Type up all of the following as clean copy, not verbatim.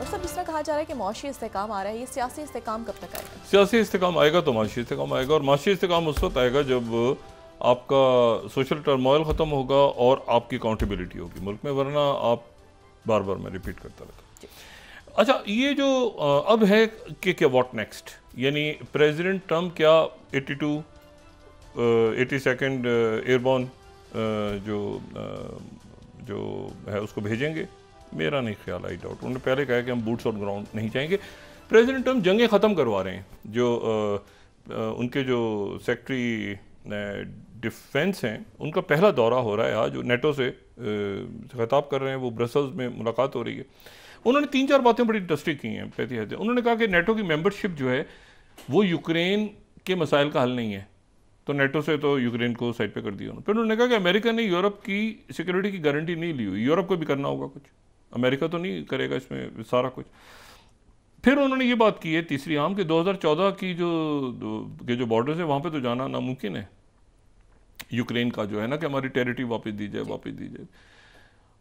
और सब जिस तरह कहा जा रहा है कि मौशी इस्तेकाम आ रहा है, ये सियासी इस्तेकाम कब तक आएगा? सियासी इस्तेकाम आएगा तो माशी इस्तेकाम आएगा, और माशी इस्तेकाम उस वक्त आएगा जब आपका सोशल टर्मोइल ख़त्म होगा और आपकी अकाउंटेबिलिटी होगी मुल्क में, वरना आप बार बार मैं रिपीट करता रहता। अच्छा, ये जो अब है कि क्या व्हाट नेक्स्ट, यानी प्रेसिडेंट ट्रम्प क्या 82nd एयरबॉर्न जो है उसको भेजेंगे? मेरा नहीं ख्याल, आई डाउट। उन्होंने पहले कहा कि हम बूट्स ऑन ग्राउंड नहीं चाहेंगे। प्रेसिडेंट ट्रम्प जंगें ख़त्म करवा रहे हैं। जो उनके जो सेक्रेटरी डिफेंस हैं उनका पहला दौरा हो रहा है आज, जो नेटो से खिताब कर रहे हैं, वो ब्रसल्स में मुलाकात हो रही है। उन्होंने 3-4 बातें बड़ी इंटरेस्टिंग की हैं। पहली है, उन्होंने कहा कि नेटो की मेंबरशिप जो है वो यूक्रेन के मसाइल का हल नहीं है, तो नेटो से तो यूक्रेन को साइड पे कर दिया उन्होंने। फिर उन्होंने कहा कि अमेरिका ने यूरोप की सिक्योरिटी की गारंटी नहीं ली हुई, यूरोप को भी करना होगा कुछ, अमेरिका तो नहीं करेगा इसमें सारा कुछ। फिर उन्होंने ये बात की है तीसरी आम कि 2014 की जो बॉर्डर्स है वहाँ पे तो जाना नामुमकिन है यूक्रेन का, जो है ना कि हमारी टेरिटरी वापस दी जाए।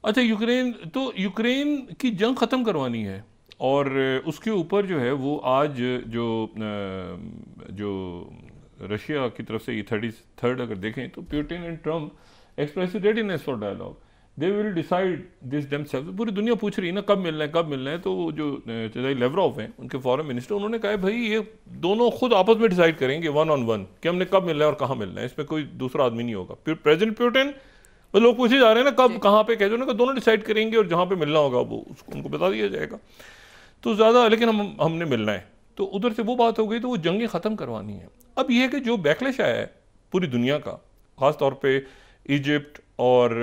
अच्छा, यूक्रेन की जंग ख़त्म करवानी है, और उसके ऊपर जो है वो आज जो रशिया की तरफ से ये 33rd अगर देखें तो Putin and Trump express readiness for dialogue, they will decide this themselves. पूरी दुनिया पूछ रही है ना कब मिलना है, तो जो लेवरोव हैं उनके फॉरेन मिनिस्टर, उन्होंने कहा भाई ये दोनों खुद आपस में डिसाइड करेंगे 1-on-1 कि हमने कब मिलना है और कहाँ मिलना है, इसमें कोई दूसरा आदमी नहीं होगा। फिर प्रेसिडेंट पुतिन, वो लोग पूछे जा रहे हैं ना कब कहाँ पे, कहते हैं दोनों डिसाइड करेंगे और जहाँ पे मिलना होगा वो उनको बता दिया जाएगा। तो ज़्यादा, लेकिन हमने मिलना है, तो उधर से वो बात हो गई, तो वो जंगें ख़त्म करवानी है। अब यह है कि जो बैकलैश आया है पूरी दुनिया का, ख़ास तौर पे इजिप्ट और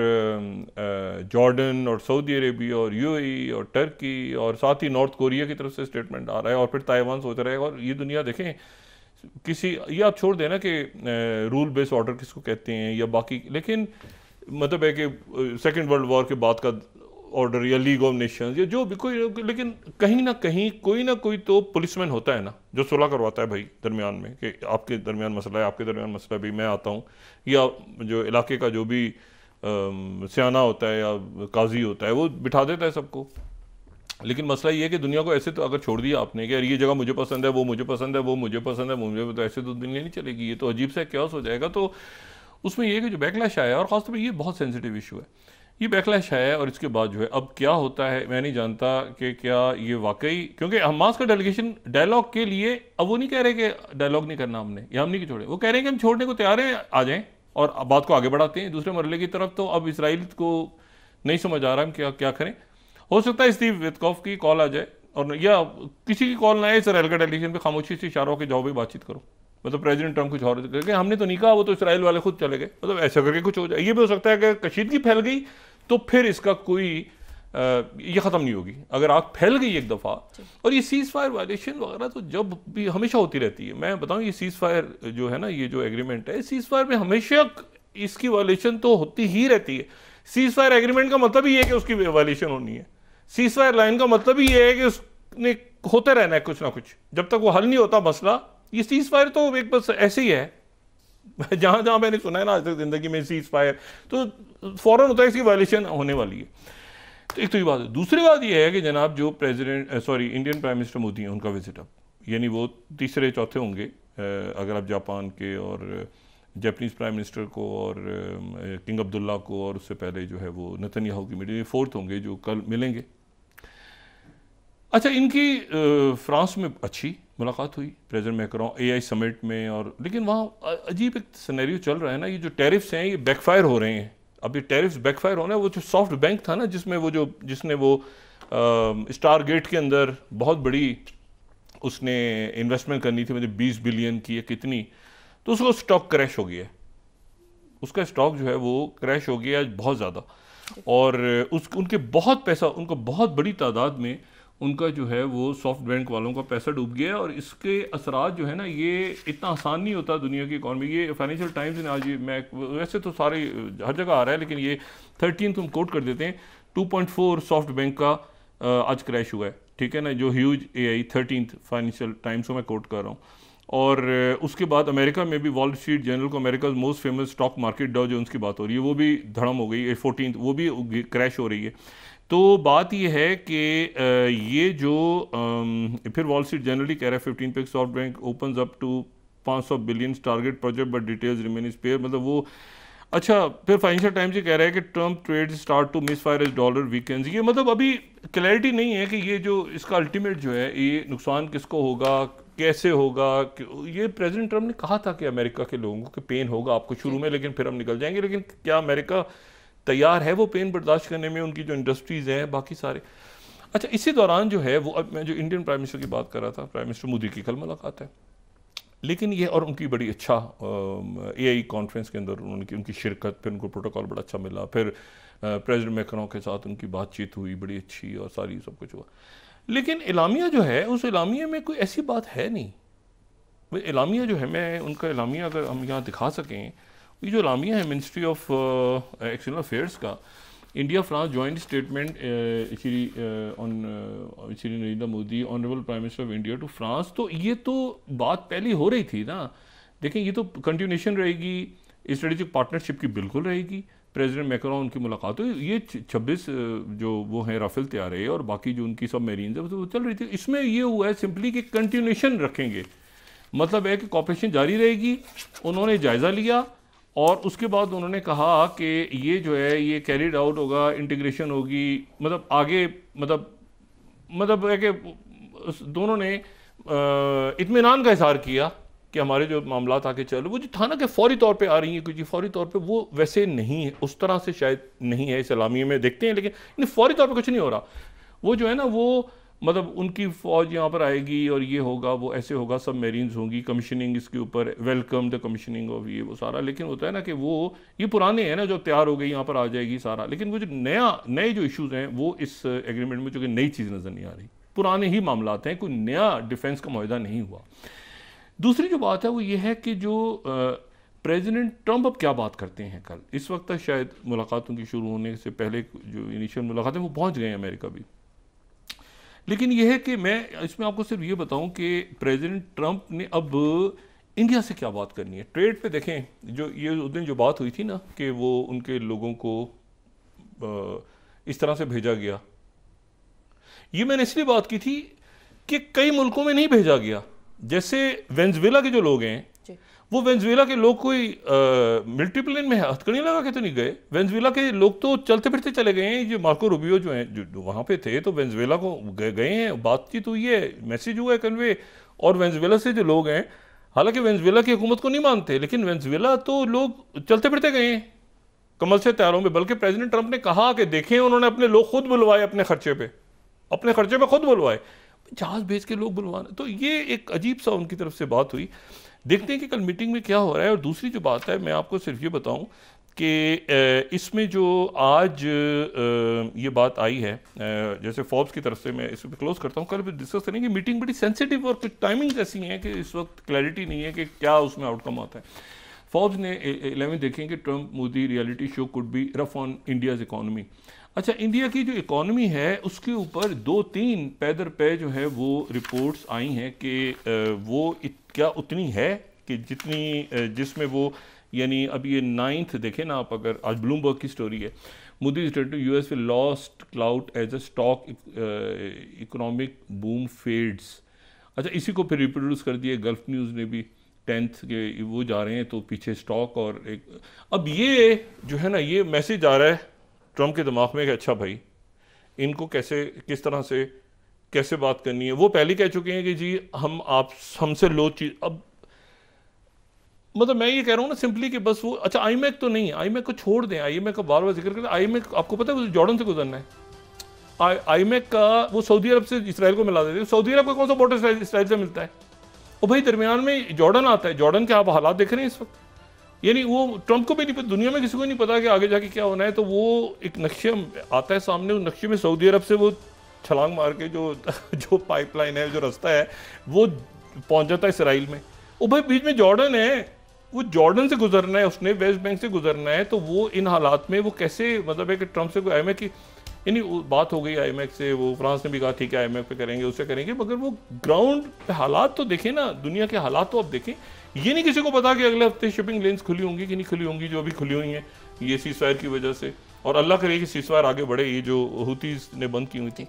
जॉर्डन और सऊदी अरेबिया और यूएई और टर्की, और साथ ही नॉर्थ कोरिया की तरफ से स्टेटमेंट आ रहा है, और फिर ताइवान सोच रहा है, और ये दुनिया देखें किसी, ये आप छोड़ देना कि रूल बेस्ड ऑर्डर किसको कहते हैं या बाकी, लेकिन मतलब है कि सेकेंड वर्ल्ड वॉर के बाद का ऑर्डर या लीग ऑफ नेशंस या जो भी कोई, लेकिन कहीं ना कहीं कोई ना कोई तो पुलिसमैन होता है ना जो सुलह करवाता है भाई दरमियान में, कि आपके दरमियान मसला है, आपके दरमियान मसला है, भाई मैं आता हूँ, या जो इलाके का जो भी सियाना होता है या काजी होता है वो बिठा देता है सबको। लेकिन मसला ये है कि दुनिया को ऐसे तो अगर छोड़ दिया आपने कि यार ये जगह मुझे पसंद है, वो मुझे पसंद है, वो मुझे पसंद है, मुझे तो ऐसे तो दुनिया नहीं चलेगी, ये तो अजीब सा क्योस हो जाएगा। तो उसमें यह कि जो बैकलैश आया, और ख़ासतौर पर ये बहुत सेंसिटिव इशू है, ये बैकलैश है, और इसके बाद जो है अब क्या होता है मैं नहीं जानता कि क्या ये वाकई, क्योंकि हमास का डेलीगेशन डायलॉग के लिए, अब वो नहीं कह रहे कि डायलॉग नहीं करना हमने या हम नहीं छोड़े, वो कह रहे हैं कि हम छोड़ने को तैयार हैं, आ जाएं और बात को आगे बढ़ाते हैं दूसरे मरहले की तरफ। तो अब इसराइल को नहीं समझ आ रहा हम क्या करें। हो सकता है स्टीव विटकॉफ की कॉल आ जाए, और या किसी की कॉल ना आए, इसराइल का डेलीगेशन पे खामोशी से इशारा होकर जाओ भी बातचीत करो, मतलब प्रेसिडेंट ट्रम्प कुछ और करके, हमने तो नहीं कहा, वो तो इसराइल वाले खुद चले गए, मतलब ऐसा करके कुछ हो जाए। ये भी हो सकता है कि कशीदगी फैल गई तो फिर इसका कोई ये ख़त्म नहीं होगी अगर आग फैल गई एक दफ़ा। और ये सीज़ फायर वायलेशन वगैरह तो जब भी हमेशा होती रहती है। मैं बताऊं, ये सीज़ फायर जो है ना, ये जो एग्रीमेंट है, सीज़ फायर में हमेशा इसकी वायलेशन तो होती ही रहती है। सीज़ फायर एग्रीमेंट का मतलब ही है कि उसकी वायलेशन होनी है। सीज़ फायर लाइन का मतलब ही है कि उसने होते रहना है कुछ ना कुछ, जब तक वो हल नहीं होता मसला। ये सीज़ फायर तो एक बस ऐसे ही है, जहां जहां मैंने सुना है ना आज तक जिंदगी में सीज़ फायर, तो फौरन होता है इसकी वायलेशन होने वाली है। तो एक तो ये बात है। दूसरी बात ये है कि जनाब जो इंडियन प्राइम मिनिस्टर मोदी हैं, उनका विजिट अब, यानी वो तीसरे चौथे होंगे अगर आप जापान के और जापानीज प्राइम मिनिस्टर को और किंग अब्दुल्ला को, और उससे पहले जो है वो नेतन्याहू की मीटिंग, 4th होंगे जो कल मिलेंगे। अच्छा, इनकी फ्रांस में अच्छी मुलाकात हुई प्रेसिडेंट मैक्रोन AI समिट में, और लेकिन वहाँ अजीब एक सिनेरियो चल रहा है ना, ये जो टैरिफ्स हैं ये बैकफायर हो रहे हैं। अब ये टैरिफ्स बैकफायर होना है, वो जो सॉफ्ट बैंक था ना जिसमें जिसने स्टार गेट के अंदर बहुत बड़ी उसने इन्वेस्टमेंट करनी थी, मतलब 20 बिलियन की या कितनी, तो उसका स्टॉक क्रैश हो गया है। उसका स्टॉक जो है वो क्रैश हो गया बहुत ज़्यादा, और उनके बहुत पैसा, उनको बहुत बड़ी तादाद में उनका जो है वो सॉफ्ट बैंक वालों का पैसा डूब गया। और इसके असरात जो है ना, ये इतना आसान नहीं होता दुनिया की इकॉनमी। ये फाइनेंशियल टाइम्स ने आज, मैं वैसे तो सारे हर जगह आ रहा है, लेकिन ये 13th हम कोट कर देते हैं, 2.4 सॉफ्ट बैंक का आज क्रैश हुआ है, ठीक है ना, जो huge AI 13th financial times को मैं कोट कर रहा हूँ। और उसके बाद अमेरिका में भी वॉल स्ट्रीट जर्नल को America most famous stock market Dow Jones की बात हो रही है, वो भी धड़म हो गई, 14th वो भी क्रैश हो रही है। तो बात ये है कि ये जो फिर वॉल स्ट्रीट जनरली कह रहा है 15 पे SoftBank opens up to 500 billion target project but details remain sparse, मतलब वो अच्छा। फिर फाइनेंशियल टाइम्स ये कह रहा है कि Trump trade start to misfire as dollar weakens. ये मतलब अभी क्लैरिटी नहीं है कि ये जो इसका अल्टीमेट जो है ये नुकसान किसको होगा, कैसे होगा। ये प्रेसिडेंट ट्रम्प ने कहा था कि अमेरिका के लोगों को पेन होगा आपको शुरू में, लेकिन फिर हम निकल जाएंगे। लेकिन क्या अमेरिका तैयार है वो पेन बर्दाश्त करने में? उनकी जो इंडस्ट्रीज़ हैं बाकी सारे। अच्छा, इसी दौरान जो है वो, अब मैं जो इंडियन प्राइम मिनिस्टर की बात कर रहा था, प्राइम मिनिस्टर मोदी की कल मुलाकात है, लेकिन ये और उनकी बड़ी अच्छा AI कॉन्फ्रेंस के अंदर उनकी शिरकत, फिर उनको प्रोटोकॉल बड़ा अच्छा मिला, फिर प्रेसिडेंट मैक्रोन के साथ उनकी बातचीत हुई बड़ी अच्छी और सारी सब कुछ हुआ। लेकिन एलामिया जो है उस एलामिया में कोई ऐसी बात है नहीं। एलामिया जो है, मैं उनका एलामिया अगर हम यहाँ दिखा सकें, ये जो एलामिया है मिनिस्ट्री ऑफ एक्सटर्नल अफेयर्स का, India France joint statement Shri Narendra Modi honourable prime minister of India to France. तो ये तो बात पहले हो रही थी ना। देखें, ये तो कंटिन्यूशन रहेगी, स्ट्रेटेजिक पार्टनरशिप की बिल्कुल रहेगी। प्रेसिडेंट मैक्रोन उनकी मुलाकात हुई, ये 26 जो वो हैं राफेल तैयार है और बाकी जो उनकी सब मेरीन है वो चल रही थी। इसमें ये हुआ है सिंपली कि कंटिन्यूशन रखेंगे, मतलब है कि कॉपरेशन जारी रहेगी। उन्होंने जायज़ा लिया और उसके बाद उन्होंने कहा कि ये जो है ये कैरिड आउट होगा, इंटीग्रेशन होगी, मतलब आगे मतलब है कि दोनों ने इत्मीनान का इज़हार किया कि हमारे जो मामला आके चलो, वो जो था ना कि फौरी तौर पे आ रही है कुछ फौरी तौर पे, वो वैसे नहीं है, उस तरह से शायद नहीं है इस्लामी में देखते हैं, लेकिन फौरी तौर पे कुछ नहीं हो रहा। वो जो है ना वो मतलब उनकी फ़ौज यहाँ पर आएगी और ये होगा वो ऐसे होगा, सब मेरीन्स होंगी, कमीशनिंग इसके ऊपर, वेलकम द कमीशनिंग ऑफ ये वो सारा। लेकिन होता है ना कि वो ये पुराने हैं ना, जो तैयार हो गई यहाँ पर आ जाएगी सारा, लेकिन वो जो नए जो इश्यूज़ हैं वो इस एग्रीमेंट में जो कि नई चीज़ नज़र नहीं आ रही, पुराने ही मामलात हैं, कोई नया डिफेंस का मुआहदा नहीं हुआ। दूसरी जो बात है वो ये है कि जो प्रेसिडेंट ट्रंप अब क्या बात करते हैं कल, इस वक्त तक शायद मुलाकातों की शुरू होने से पहले जो इनिशियल मुलाकात है वो पहुँच गए अमेरिका भी। लेकिन यह है कि मैं इसमें आपको सिर्फ ये बताऊं कि प्रेसिडेंट ट्रंप ने अब इंडिया से क्या बात करनी है। ट्रेड पे देखें, जो ये उस दिन जो बात हुई थी ना कि वो उनके लोगों को इस तरह से भेजा गया, ये मैंने इसलिए बात की थी कि कई मुल्कों में नहीं भेजा गया। जैसे वेनेजुएला के जो लोग हैं, वो वेनेजुएला के लोग कोई मिलिट्री प्लेन में हथकड़ी लगा के तो नहीं गए। वेनेजुएला के लोग तो चलते फिरते चले गए हैं। जो मार्को रूबियो जो हैं जो वहाँ पे थे तो वेनेजुएला को गए हैं, बातचीत हुई है, मैसेज हुआ है कन्वे। और वेनेजुएला से जो लोग हैं, हालांकि वेनेजुएला की हुकूमत को नहीं मानते, लेकिन वेनेजुएला तो लोग चलते फिरते गए हैं कमल से तैयारों में। बल्कि प्रेसिडेंट ट्रंप ने कहा कि देखें, उन्होंने अपने लोग खुद बुलवाए, अपने खर्चे पे खुद बुलवाए, जहाज भेज के लोग बुलवाने। तो ये एक अजीब सा उनकी तरफ से बात हुई। देखते हैं कि कल मीटिंग में क्या हो रहा है। और दूसरी जो बात है, मैं आपको सिर्फ ये बताऊं कि इसमें जो आज ये बात आई है, जैसे फोर्ब्स की तरफ से, मैं इस पर क्लोज करता हूँ, कल भी डिस्कस करेंगे। मीटिंग बड़ी सेंसिटिव और कुछ टाइमिंग्स ऐसी हैं कि इस वक्त क्लैरिटी नहीं है कि क्या उसमें आउटकम आता है। फोर्ब्स ने 11 देखें कि Trump Modi reality show could be rough on India's economy. अच्छा, इंडिया की जो इकॉनमी है उसके ऊपर 2-3 पैदर पे जो है वो रिपोर्ट्स आई हैं कि वो क्या उतनी है कि जितनी जिसमें वो, यानी अब ये 9th देखें ना आप, अगर आज ब्लूमबर्ग की स्टोरी है, Modi state to US will lost clout as a stock economic boom fades. अच्छा, इसी को फिर रिप्रोड्यूस कर दिया गल्फ न्यूज़ ने भी 10th के, वो जा रहे हैं तो पीछे स्टॉक। और एक अब ये जो है ना, ये मैसेज आ रहा है ट्रंप के दिमाग में कि अच्छा भाई, इनको कैसे किस तरह से कैसे बात करनी है। वो पहले कह चुके हैं कि जी हमसे लो चीज। अब मतलब मैं ये कह रहा हूँ ना सिंपली कि बस वो, अच्छा आईमैक तो नहीं, आईमैक को छोड़ दें, आईमैक का बार बार जिक्र करते। आईमैक आपको पता है जॉर्डन से गुजरना है। आईमैक का वो सऊदी अरब से इसराइल को मिला देते हैं। सऊदी अरब का कौन सा बॉर्डर इसराइल से मिलता है? और भाई दरमियान में जॉर्डन आता है। जॉर्डन के आप हालात देख रहे हैं इस वक्त, यानी वो ट्रंप को भी नहीं पता, दुनिया में किसी को नहीं पता कि आगे जाके क्या होना है। तो वो एक नक्शे आता है सामने, उस नक्शे में सऊदी अरब से वो छलांग मार के जो पाइपलाइन है, जो रास्ता है, वो पहुंच जाता है इसराइल में। वो भाई बीच में जॉर्डन है, वो जॉर्डन से गुजरना है, उसने वेस्ट बैंक से गुजरना है। तो वो इन हालात में वो कैसे, मतलब है कि ट्रंप से कोई आईएमएफ की यानी बात हो गई आईएमएफ से, वो फ्रांस ने भी कहा ठीक है आईएमएफ पे करेंगे, उससे करेंगे, मगर वो ग्राउंड पे हालात तो देखें ना, दुनिया के हालात तो अब देखें। ये नहीं किसी को पता कि अगले हफ्ते शिपिंग लेन्स खुली होंगी कि नहीं खुली होंगी, जो अभी खुली हुई हैं ये सीज़फायर की वजह से। और अल्लाह करे कि सीज़फायर आगे बढ़े, ये जो हुतीज़ ने बंद की हुई थी।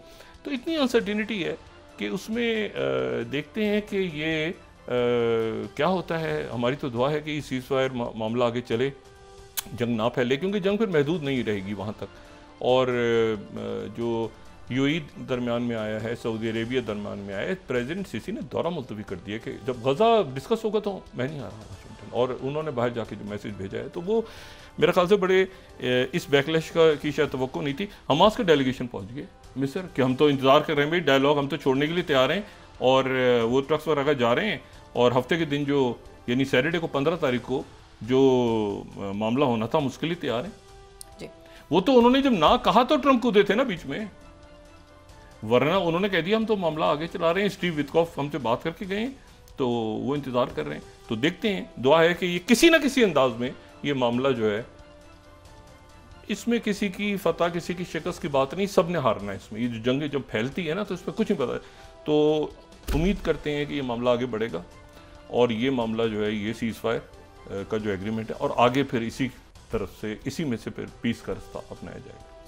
तो इतनी अनसर्टिनिटी है कि उसमें देखते हैं कि ये क्या होता है। हमारी तो दुआ है कि ये सीज़फायर मामला आगे चले, जंग ना फैले, क्योंकि जंग फिर महदूद नहीं रहेगी वहाँ तक। और जो यूएई दरमियान में आया है, सऊदी अरेबिया दरमियान में आया है, प्रेसिडेंट सीसी ने दौरा मुलतवी कर दिया कि जब गज़ा डिस्कस होगा तो मैं नहीं आ रहा वाशिंगटन, और उन्होंने बाहर जाके जो मैसेज भेजा है, तो वो मेरे ख्याल से बड़े इस बैकलैश की शायद तवक्को नहीं थी। हमास का डेलीगेशन पहुंच गए मिस्र कि हम तो इंतज़ार कर रहे हैं भाई, डायलॉग हम तो छोड़ने के लिए तैयार हैं, और वो ट्रक्स वगैरह जा रहे हैं, और हफ्ते के दिन जो यानी सैटरडे को 15 तारीख को जो मामला होना था हम उसके लिए तैयार हैं जी। वो तो उन्होंने जब ना कहा तो ट्रंप कूदे थे ना बीच में, वरना उन्होंने कह दिया हम तो मामला आगे चला रहे हैं। स्टीव विटकॉफ हमसे बात करके गए, तो वो इंतज़ार कर रहे हैं। तो देखते हैं, दुआ है कि ये किसी ना किसी अंदाज में ये मामला जो है, इसमें किसी की फतह किसी की शिकस्त की बात नहीं, सब ने हारना है इसमें। ये जो जंगें जब फैलती है ना, तो इसमें कुछ नहीं पता है। तो उम्मीद करते हैं कि ये मामला आगे बढ़ेगा, और ये मामला जो है, ये सीज़फायर का जो एग्रीमेंट है, और आगे फिर इसी तरफ से, इसी में से फिर पीस का रास्ता अपनाया जाएगा।